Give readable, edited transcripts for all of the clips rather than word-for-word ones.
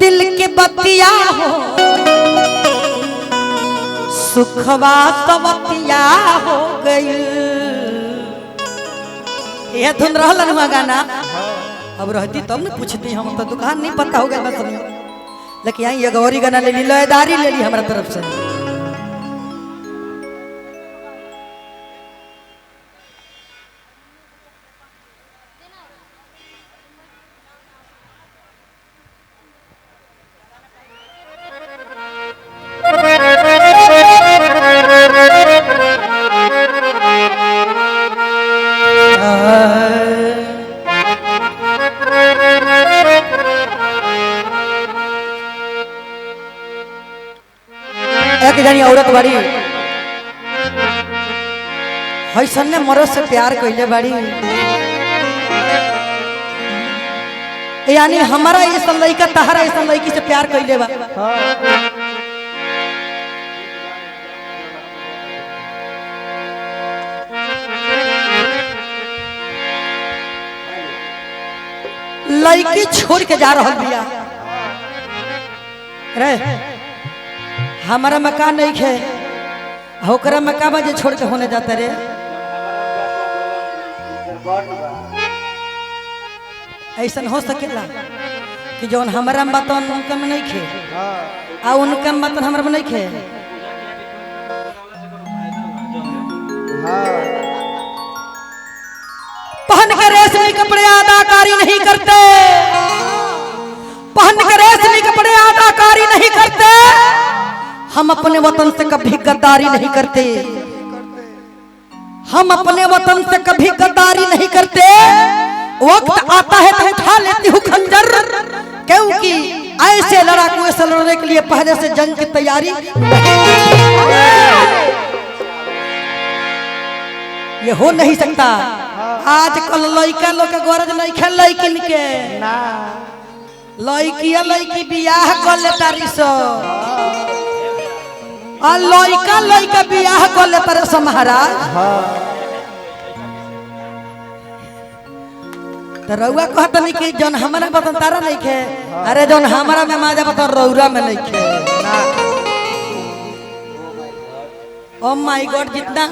दिल के बतिया हो सुखवा सवतिया हो गई। यह धुन रहलन हुआ गाना। अब रहती तब न पूछती, हम तो दुकान नहीं पता हो गया बस। लेकिन यहाँ ये गौरी गाना ले ली, लयदारी ले ली हमारा तरफ से। एक जानी औरत बड़ी हैसन ने मरद से प्यार कैले बड़ी, यानी हमारा ऐसा लड़का तहरा ऐसा लड़की से प्यार कैले बा। लड़की छोड़ के जा रहा बिया रे, हमारा मकान नहीं खे, होकरा मकान में छोड़ के होने जाता रे। ऐसा हो सकेला कि जौन हमारा बात उनका में नहीं खे आ उनका बात हमारा में नहीं खे। पहन के रेशमी कपड़े अदाकारी नहीं करते, पहन के रेशमी कपड़े अदाकारी नहीं करते। हम अपने वतन से कभी गद्दारी नहीं करते, हम अपने वतन से कभी गद्दारी नहीं करते। वक्त आता है तो उठा लेती हूँ खंजर, क्योंकि ऐसे लड़ाकू से लड़ने के लिए पहले से जंग की तैयारी। ये हो नहीं सकता। आजकल लड़का लोग के गरज नहीं खेल, लड़किन के लड़किया लड़की बियाह कर लेता रिसो, और लड़का लड़का बियाह कर लेता रे महाराज। तो रउआ कहता नहीं कि जौन हमारा बतन तारा नहीं खे, अरे जौन हमारा में माजा बतन रउरा में नहीं खे। ओ माय गॉड, जितना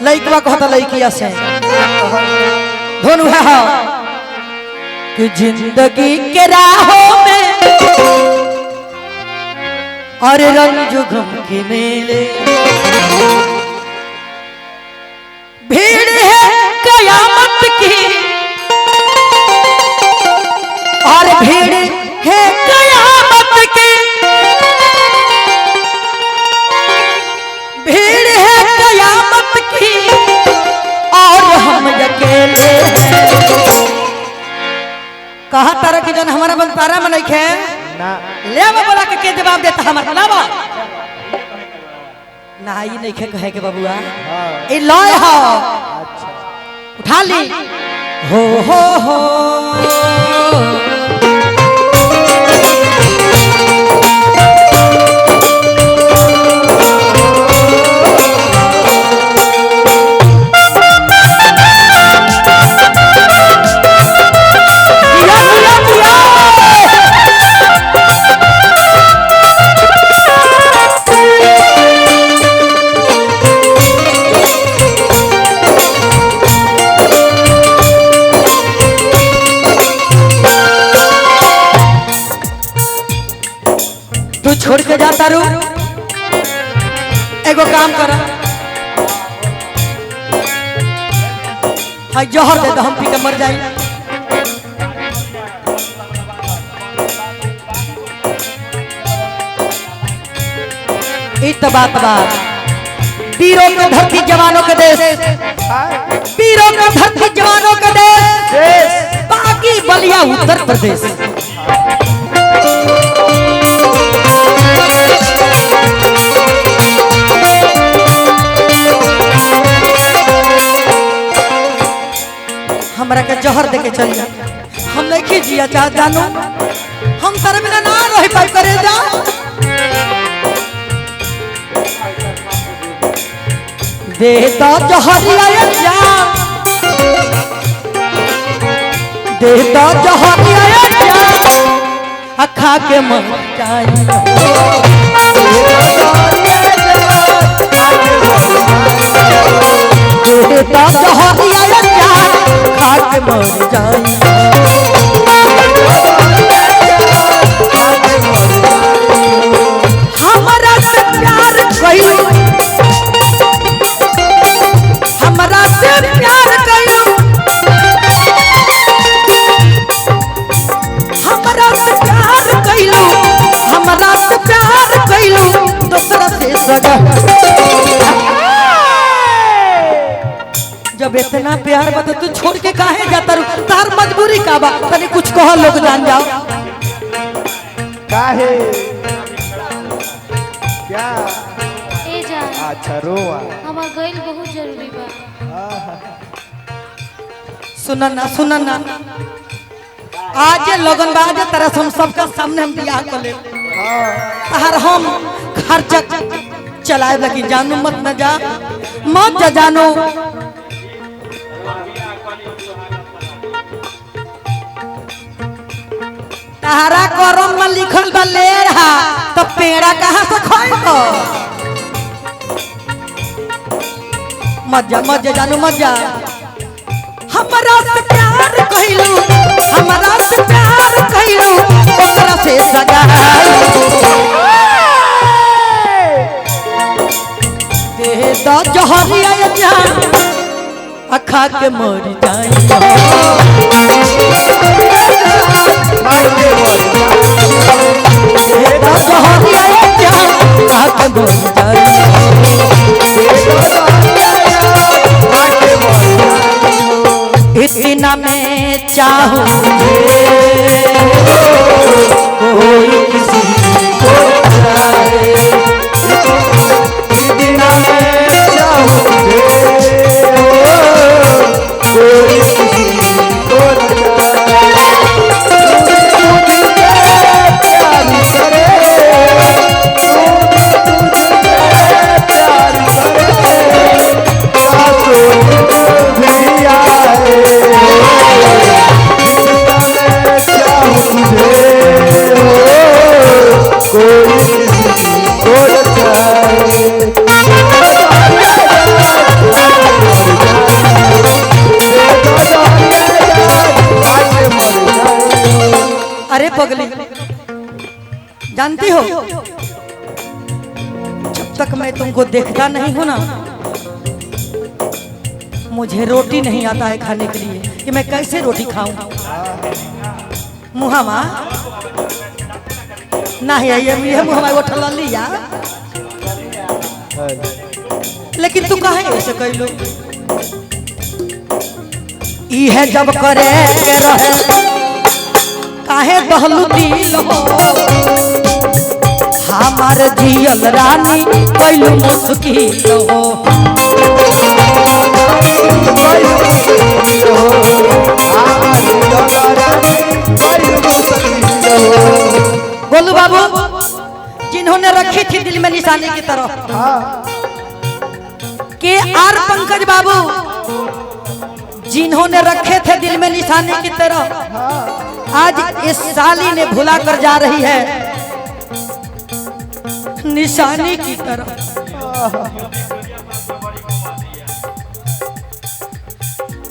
लड़कवा कहता लड़किया से धोनु है कि जिंदगी के राहों में और रंज गम के मेले भीड़ है कयामत की, और भीड़ है कयामत की, भीड़ है कयामत की, और हम अकेले हैं। कहा तारा कि जन हमारा बल तारा में नहीं खे ले बोला के जवाब देता हमारा लावा ना, ये नहीं खे कहे के बबुआ ए लय हो उठा ली हो छोड़ के जाता रू, एगो काम कर, हाय जहर दे दो, हम पी के मर जाए। इत बात वीरों की धरती जवानों के देश, वीरों की धरती जवानों के देश, बाकी बलिया उत्तर प्रदेश। हमरा के जहर दे के चलिए, हम नहीं जिया चाह जानू, हम सर बिना ना रह पाई करे जा। देता जहरिया जान, देता जहरिया जान, अखा के मर जाई। देता जहरिया जान, खा के मर जाई। हमरा से प्यार कइलू, हमरा से प्यार कइलू, हमरा से प्यार कइलू, हमरा से प्यार कइलू, दूसरा से सगा। जब इतना प्यार बता तू छोड़ के काहे जाता रू? तार मजबूरी का बा? तनी कुछ कहो, लोग जान जाओ काहे क्या। ए जान अच्छा रोआ हमार गइल बहुत जरूरी बा। सुना ना आज लगन बाज तरह हम सबका सामने हम बियाह कर ले। हर हम खर्चा चलाए लगी, जानू मत न जा, मत जा जानो। तहरा करम में लिखल बा लेढ़ा, तो पेड़ा कहाँ से खाएगा? मत जा जानू मत जा। हमरा से प्यार कइलू, हमरा से प्यार कइलू, ओकरा से सगा। दे द जहरिया जान, अखा के मर जाई। दे द जहरिया जान, अखा के मर जाई। इतना मैं चाहूँ कोई किसी को जाए, इतना मैं चाहूँ कोई किसी को अरे पगली जानती हो, जब तक मैं तुमको देखता नहीं हूं ना, मुझे रोटी नहीं आता है खाने के लिए कि मैं कैसे रोटी खाऊं। मुहामा नहीं है ये मुहामा वो ठल लिया, लेकिन तू काहे ऐसे कैलू? ई है जब करे के रहे काहे बहलू दिल हो, हमार जियल रानी कैलू मुश्किल हो। बोलू बाबू, जिन्होंने रखी थी दिल में निशानी की तरह, के आर पंकज बाबू जिन्होंने रखे थे दिल में निशानी की तरह, आज इस साली ने भुला कर जा रही है निशानी की तरह।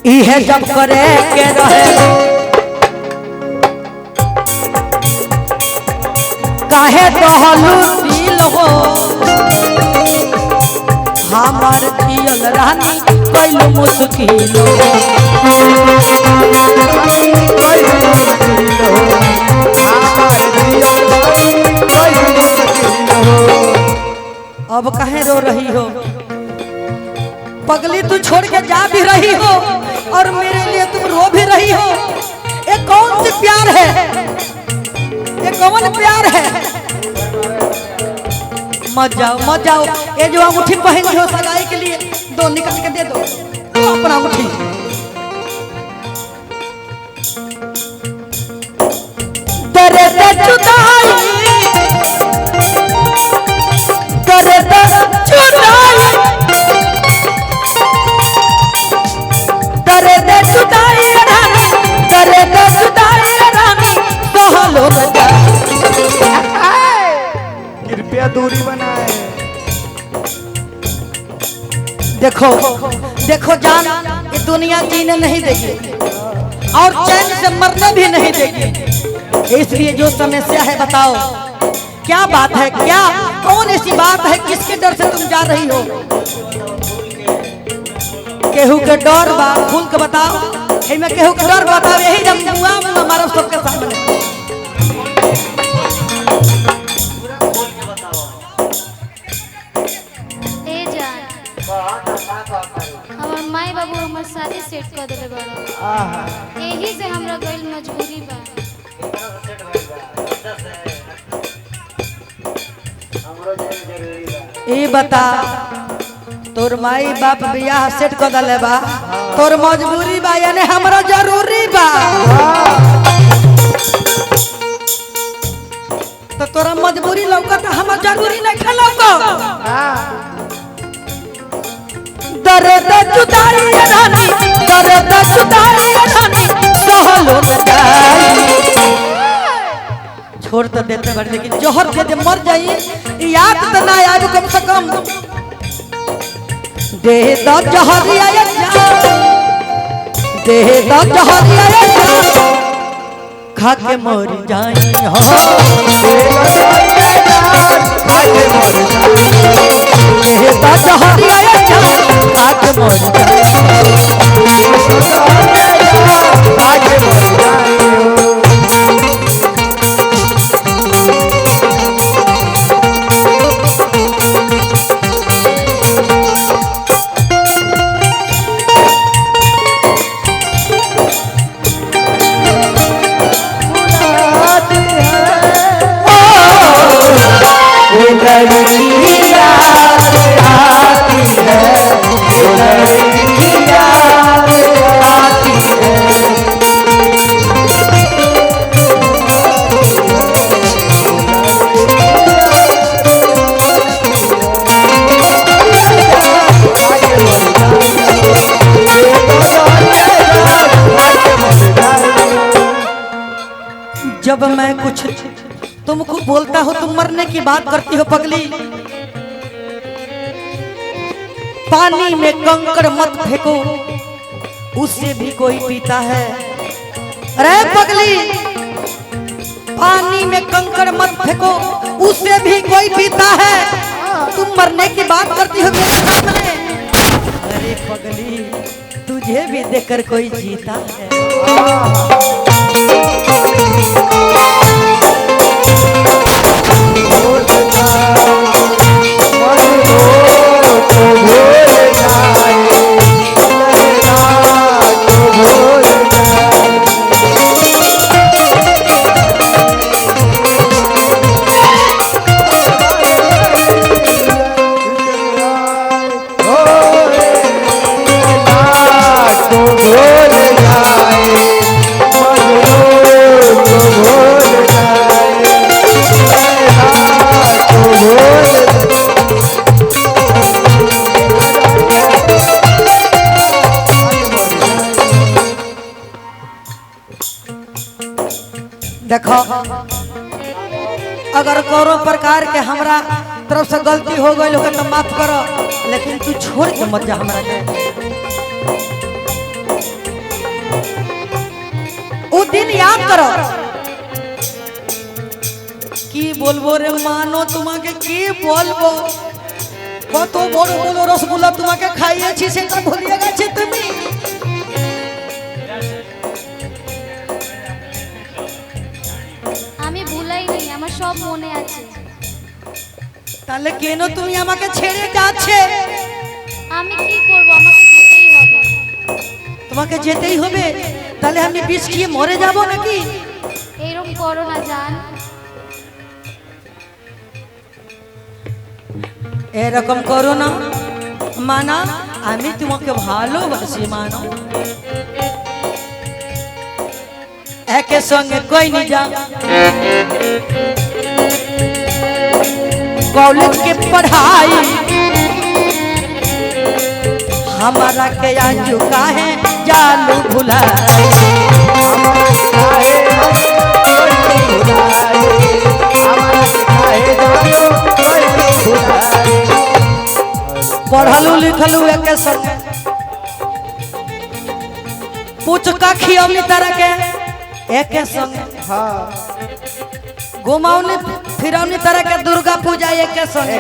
यह जब करे के रहे काहे कहलू दिल हो, हमार जियल रानी कैलू मुश्किल हो। अब कहे रो रही हो पगली? तू छोड़ के जा भी रही हो और मेरे लिए तुम रो भी रही हो। ये कौन सी प्यार है? ये कौन प्यार है? मत जाओ। ये जो अंगूठी पहनी हो सगाई के लिए, दो निकल के दे दो अपना अंगूठी। तेरे जुदाई देखो देखो जान, ये दुनिया जीने नहीं देगी और चैन से मरने भी नहीं देगी। इसलिए जो समस्या है बताओ, क्या बात है, क्या कौन ऐसी बात है, किसके डर से तुम जा रही हो? केहू के डर बा, खुल के बताओ। मैं केहू के डर बताओ, यही जब मुआ में हमारा सबके सामने। हमार माई बाबू हमार शादी सेट कर देले बड़ा, यही से हमरा गइल मजबूरी बा। ये बता, तोर माई बाप बियाह सेट कर देले बा, तोर मजबूरी बा यानी हमरा जरूरी बा। तो तोरा मजबूरी लौकत, हमर जरूरी नहीं खलौको। दर्द जुदाई रानी, दर्द जुदाई रानी, सहलो न जाई। छोड़ तो देते बड़, लेकिन जोहर दे दे मर जाई, याद तो ना आए कम से कम। दे दो जहर आया जा, दे दो जहर आया जा, खा के मर जाई हो। दे दो जहर आया जा, खा के मर जाई। जब मैं कुछ तुमको बोलता हूँ तुम मरने की बात करती हो पगली। पानी में कंकड़ मत फेंको, उससे भी कोई पीता है। अरे पगली, पानी में कंकड़ मत फेंको, उससे भी कोई पीता है। तुम मरने की बात करती हो मेरे सामने। अरे पगली, तुझे भी देखकर कोई जीता है। देखो, अगर कौनो प्रकार के हमरा तरफ से गलती हो गई हो तो माफ करो, लेकिन तू छोड़ के मत जा हमरा के। वो दिन याद करो की बोलबो रे मानो, तुम्हाके की बोलबो, কত বড় বড় রসগোল্লা তোমাকে খাইয়েছি সেটা ভুলিয়ে গেছে তুমি। আমি ভুলাইনি, আমার সব মনে আছে। তাহলে কেন তুমি আমাকে ছেড়ে যাচ্ছে? আমি কি করব, আমাকে যেতেই হবে। তোমাকে যেতেই হবে? তাহলে আমি বিষ খেয়ে মরে যাব নাকি? এরকম করো না জান। এরকম করো না মানা, আমি তোমাকে ভালোবাসি মানা। একে সঙ্গে কই নি যা, कॉलेज के पढ़ाई हमारा के आजू काहे जालू भुलाई। पढ़लू लिखलू एक संगे पुचका खियौली तरह के एक संगे हाँ घुमावनी फिरौनी तरह के दुर्गा पूजा एक संगे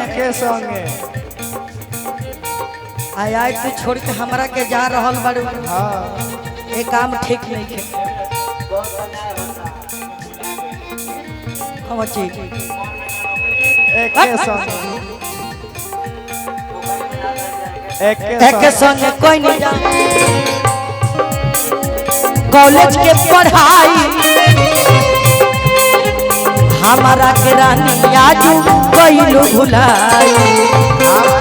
आय आय तू छोड़ के हमरा के जा रहल बाड़ू हाँ ये काम ठीक नहीं है एक संगे कोई नहीं जा कॉलेज के पढ़ाई हमारा के रानी आजू कैलू भुलाई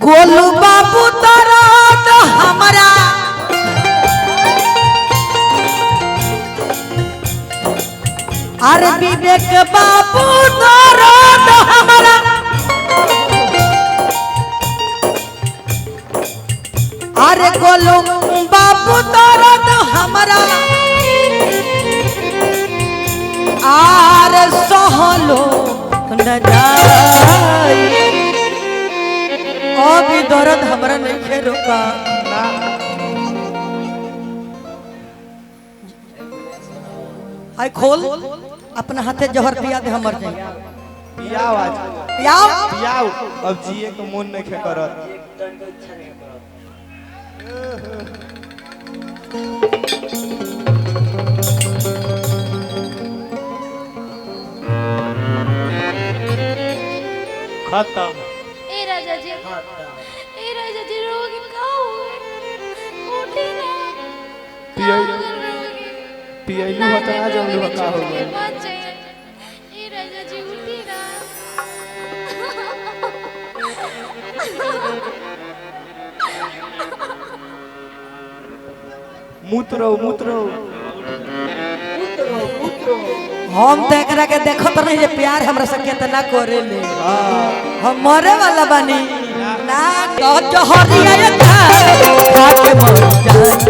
गोलू बाबू तारा तो हमारा अरे विवेक बाबू तारा तो हमारा अरे गोलू बाबू तारा तो हमारा अरे सहलो न जाई अभी दर्द हमरा नहीं है रुका आई खोल अपना हाथे जहर पिया दे हमर जाई पियाओ आज पियाओ पियाओ अब जिए के मन नहीं करत खत्म ए राजा जी रोग का हुए उठी ना पियलू होता ना जब लोग का हो गए ए राजा जी उठी ना मूत्रो हम तो एकरा के देखत नहीं जे प्यार हमरा से कितना करे ले हम मरे वाला बानी ना तो जहरिया खा के मर जाए